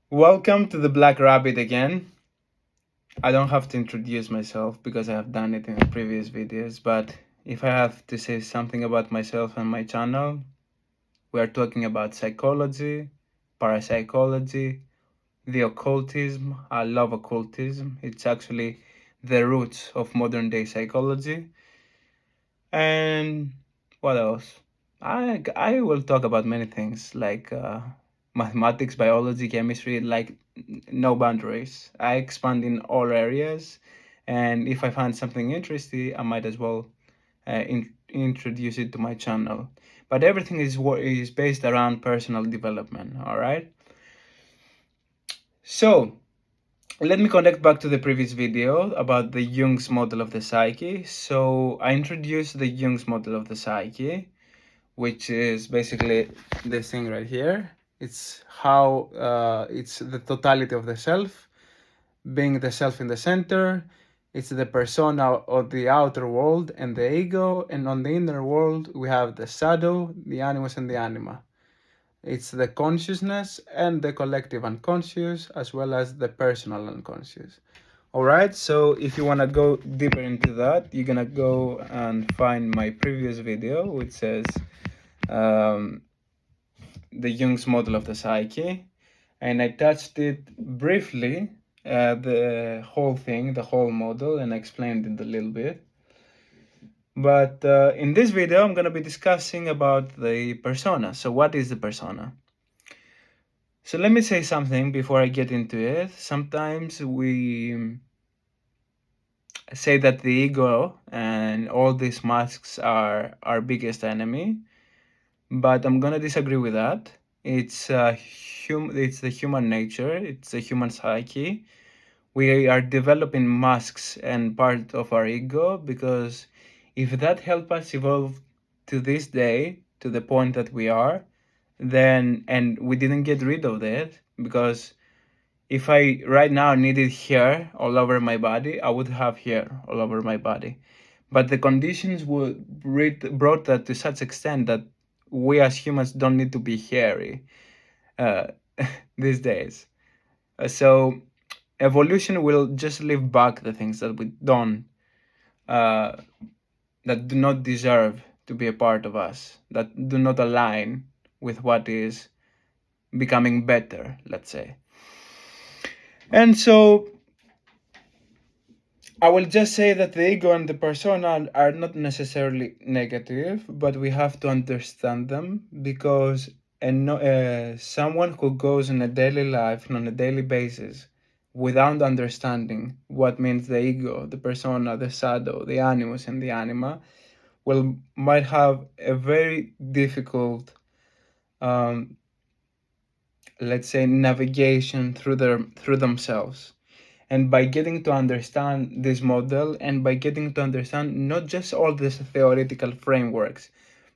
Welcome to the Black Rabbit again. I don't have to introduce myself because I have done it in the previous videos, but if I have to say something about myself and my channel, we are talking about psychology, parapsychology, the occultism. I love occultism. It's actually the roots of modern day psychology. And what else? I will talk about many things like mathematics, biology, chemistry, like no boundaries. I expand in all areas, and if I find something interesting, I might as well introduce it to my channel. But everything is based around personal development. All right. So let me connect back to the previous video about the Jung's model of the psyche. So I introduced the Jung's model of the psyche, which is basically this thing right here. It's how it's the totality of the self, being the self in the center. It's the persona of the outer world and the ego, and on the inner world we have the shadow, the animus, and the anima. It's the consciousness and the collective unconscious, as well as the personal unconscious. All right, so if you want to go deeper into that, you're gonna go and find my previous video, which says um, the Jung's model of the psyche, and I touched it briefly, the whole thing, the whole model, and I explained it a little bit. But in this video, I'm going to be discussing about the persona. So what is the persona? So let me say something before I get into it. Sometimes we say that the ego and all these masks are our biggest enemy, but I'm gonna disagree with that. It's it's the human nature, it's the human psyche. We are developing masks and part of our ego because if that helped us evolve to this day, to the point that we are, then and we didn't get rid of that, because if I right now needed hair all over my body, I would have hair all over my body. But the conditions would brought that to such extent that we as humans don't need to be hairy uh, these days. So evolution will just leave back the things that we don't, uh, that do not deserve to be a part of us, that do not align with what is becoming better, let's say. And so I will just say that the ego and the persona are not necessarily negative, but we have to understand them, because someone who goes in a daily life and on a daily basis without understanding what means the ego, the persona, the shadow, the animus, and the anima might have a very difficult, um, let's say, navigation through themselves. And by getting to understand this model, and by getting to understand not just all these theoretical frameworks,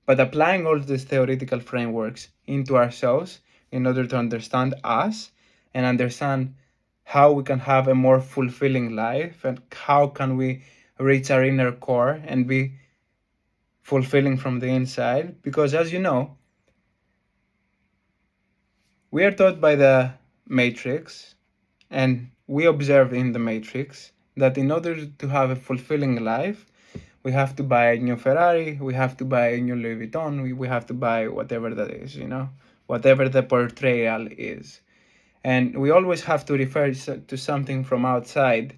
but applying all these theoretical frameworks into ourselves in order to understand us and understand how we can have a more fulfilling life, and how can we reach our inner core and be fulfilling from the inside. Because as you know, we are taught by the Matrix, and we observe in the Matrix that in order to have a fulfilling life, we have to buy a new Ferrari, we have to buy a new Louis Vuitton, we have to buy whatever that is, whatever the portrayal is. And we always have to refer to something from outside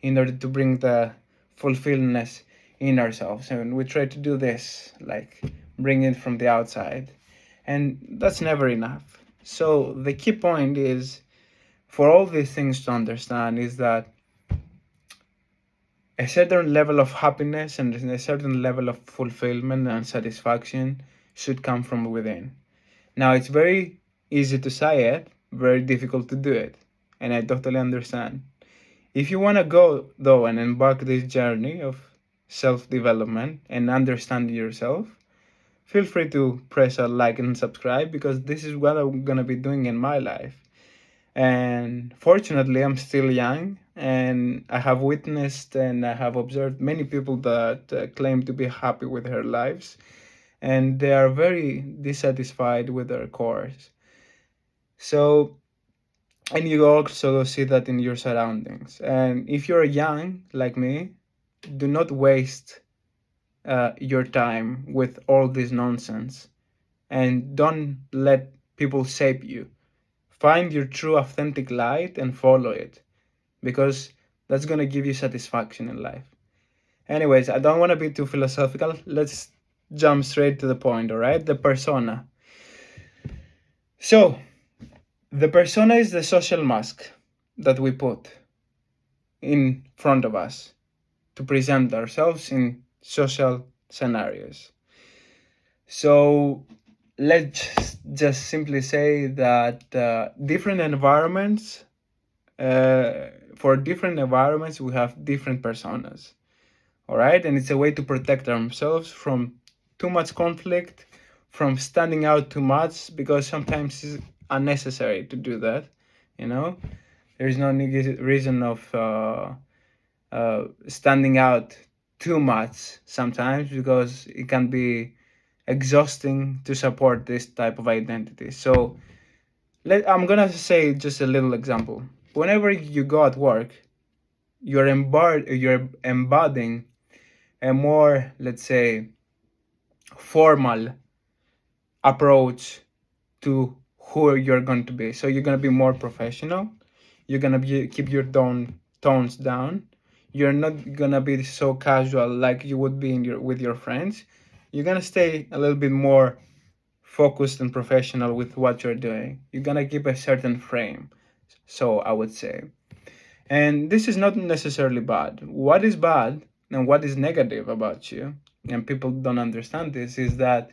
in order to bring the fulfillment in ourselves. And we try to do this, like bring it from the outside. And that's never enough. So the key point is, for all these things to understand, is that a certain level of happiness and a certain level of fulfillment and satisfaction should come from within. Now, it's very easy to say it, very difficult to do it, and I totally understand. If you want to go, though, and embark this journey of self-development and understand yourself, feel free to press a like and subscribe, because this is what I'm going to be doing in my life. And fortunately, I'm still young, and I have witnessed and I have observed many people that claim to be happy with their lives, and they are very dissatisfied with their course. So And you also see that in your surroundings. And if you're young like me, do not waste your time with all this nonsense, and don't let people shape you. Find your true authentic light and follow it, because that's going to give you satisfaction in life. Anyways, I don't want to be too philosophical. Let's jump straight to the point, all right? The persona. So, the persona is the social mask that we put in front of us to present ourselves in social scenarios. So, let's just simply say that different environments, for different environments, we have different personas. All right, and it's a way to protect ourselves from too much conflict, from standing out too much, because sometimes it's unnecessary to do that. You know, there's no reason of standing out too much sometimes, because it can be exhausting to support this type of identity. So I'm gonna say just a little example. Whenever you go at work, you're embodying a more, let's say, formal approach to who you're going to be. So you're going to be more professional. You're going to keep your tones down. You're not going to be so casual like you would be with your friends. You're going to stay a little bit more focused and professional with what you're doing. You're going to keep a certain frame, so I would say. And this is not necessarily bad. What is bad and what is negative about you, and people don't understand this, is that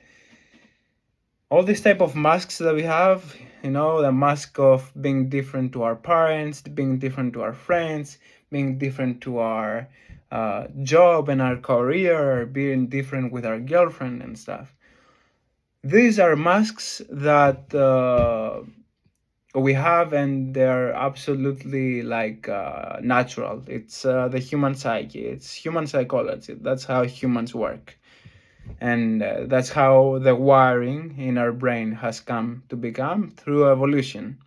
all these type of masks that we have, the mask of being different to our parents, being different to our friends, being different to our job and our career, being different with our girlfriend and stuff. These are masks that we have, and they're absolutely like natural. It's the human psyche, it's human psychology. That's how humans work, and that's how the wiring in our brain has come to become through evolution.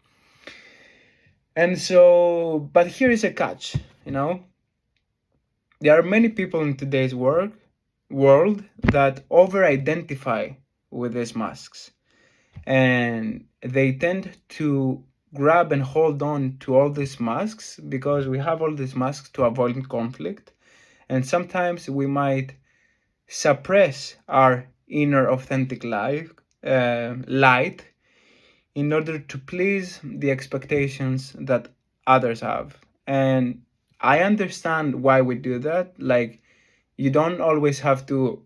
And so, but here is a catch. There are many people in today's world that over identify with these masks, and they tend to grab and hold on to all these masks, because we have all these masks to avoid conflict, and sometimes we might suppress our inner authentic light in order to please the expectations that others have. And I understand why we do that. Like, you don't always have to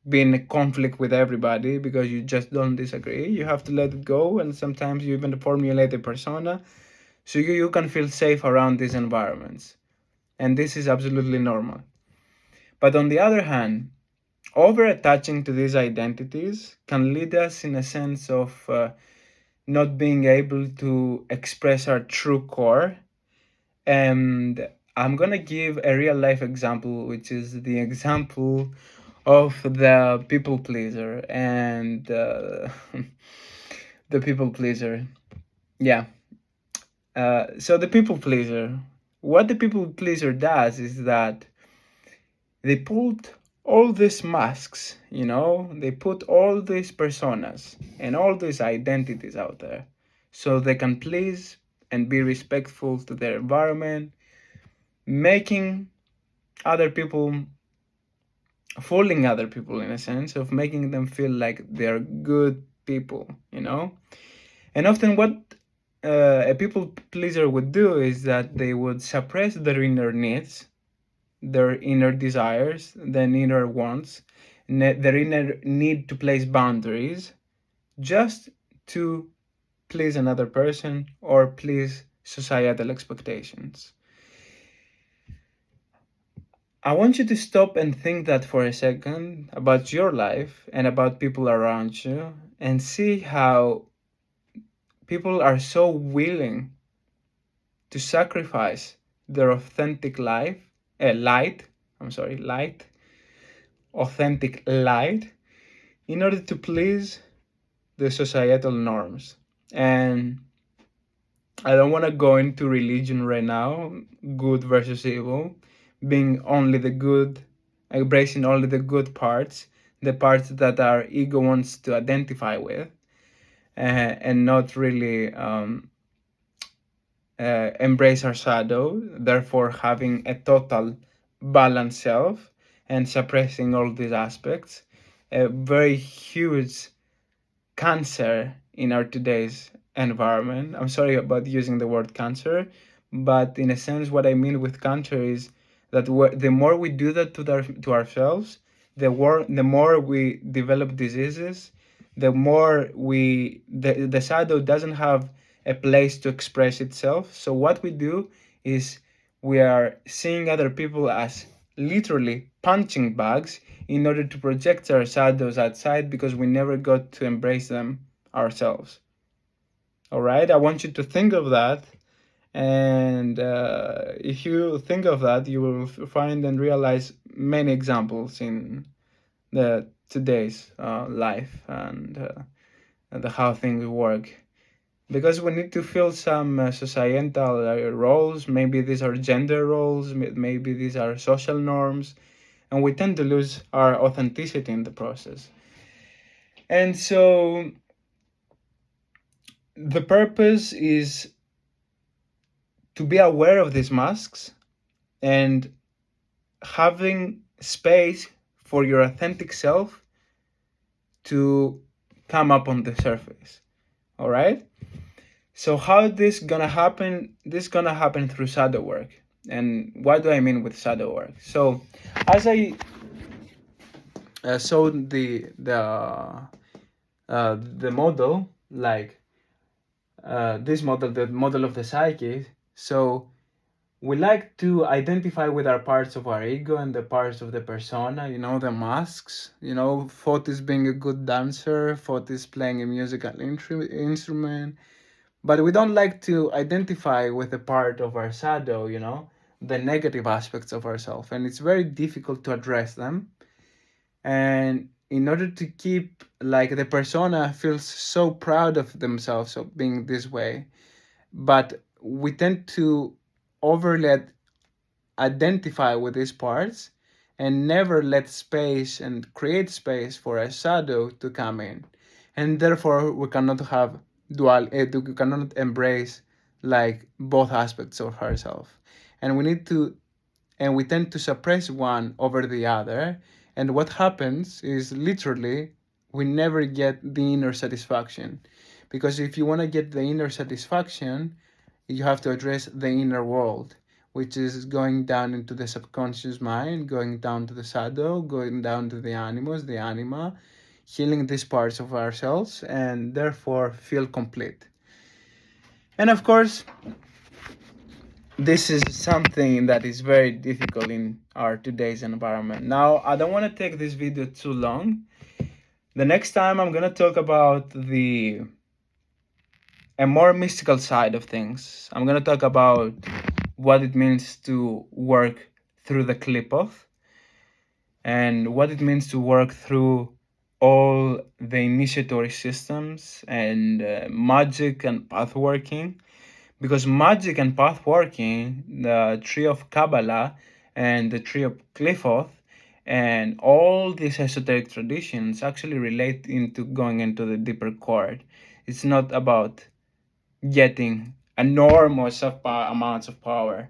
be in a conflict with everybody because you just don't disagree. You have to let it go, and sometimes you even formulate a persona so you can feel safe around these environments. And this is absolutely normal. But on the other hand, over attaching to these identities can lead us in a sense of not being able to express our true core. And I'm gonna give a real life example, which is the example of the people pleaser and the people pleaser. Yeah. So the people pleaser, what the people pleaser does is that they put all these masks, they put all these personas and all these identities out there so they can please and be respectful to their environment, making other people, fooling other people in a sense of making them feel like they're good people. And often what a people pleaser would do is that they would suppress their inner needs, their inner desires, their inner wants, their inner need to place boundaries, just to please another person or please societal expectations. I want you to stop and think that for a second about your life and about people around you, and see how people are so willing to sacrifice their authentic light, authentic light, in order to please the societal norms. And I don't want to go into religion right now, good versus evil, being only the good, embracing only the good parts, the parts that our ego wants to identify with, and not really embrace our shadow, therefore having a total balanced self and suppressing all these aspects. A very huge cancer in our today's environment. I'm sorry about using the word cancer, but in a sense, what I mean with cancer is that the more we do that to ourselves, the more we develop diseases, the more the shadow doesn't have a place to express itself. So what we do is we are seeing other people as literally punching bags in order to project our shadows outside because we never got to embrace them ourselves. All right, I want you to think of that. And if you think of that, you will find and realize many examples in the today's life and how things work. Because we need to fill some societal roles. Maybe these are gender roles. Maybe these are social norms, and we tend to lose our authenticity in the process. And so the purpose is to be aware of these masks and having space for your authentic self to come up on the surface. All right? So how this gonna happen? This gonna happen through shadow work. And what do I mean with shadow work? So as I showed the model, like this model, the model of the psyche. So we like to identify with our parts of our ego and the parts of the persona, the masks. Fotis being a good dancer, Fotis playing a musical instrument. But we don't like to identify with the part of our shadow, the negative aspects of ourselves. And it's very difficult to address them. And in order to keep, like, the persona feels so proud of themselves of being this way, but we tend to overly identify with these parts and never let space and create space for a shadow to come in, and therefore we cannot have we cannot embrace like both aspects of ourselves, and we tend to suppress one over the other. And what happens is literally we never get the inner satisfaction, because if you want to get the inner satisfaction, you have to address the inner world, which is going down into the subconscious mind, going down to the shadow, going down to the animus, the anima, healing these parts of ourselves, and therefore feel complete. And of course, this is something that is very difficult in our today's environment. Now, I don't want to take this video too long. The next time I'm going to talk about a more mystical side of things. I'm going to talk about what it means to work through the Qliphoth and what it means to work through all the initiatory systems and magic and path working. Because magic and path working, the tree of Kabbalah and the tree of Qliphoth and all these esoteric traditions actually relate into going into the deeper core. It's not about getting enormous amounts of power.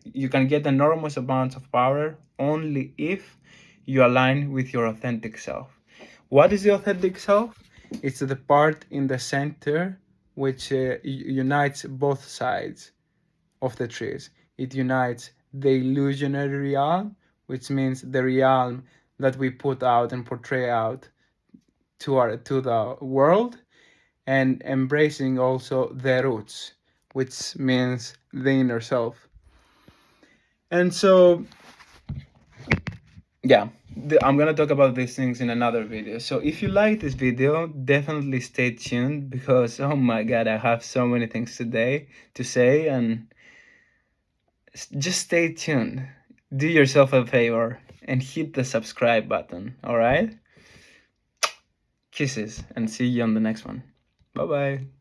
You can get enormous amounts of power only if you align with your authentic self. What is the authentic self? It's the part in the center which unites both sides of the trees. It unites the illusionary realm, which means the realm that we put out and portray out to the world, and embracing also the roots, which means the inner self. And so, yeah, I'm gonna talk about these things in another video. So if you like this video, definitely stay tuned, because oh my god, I have so many things today to say, and just stay tuned. Do yourself a favor and hit the subscribe button. All right, kisses, and see you on the next one. Bye bye.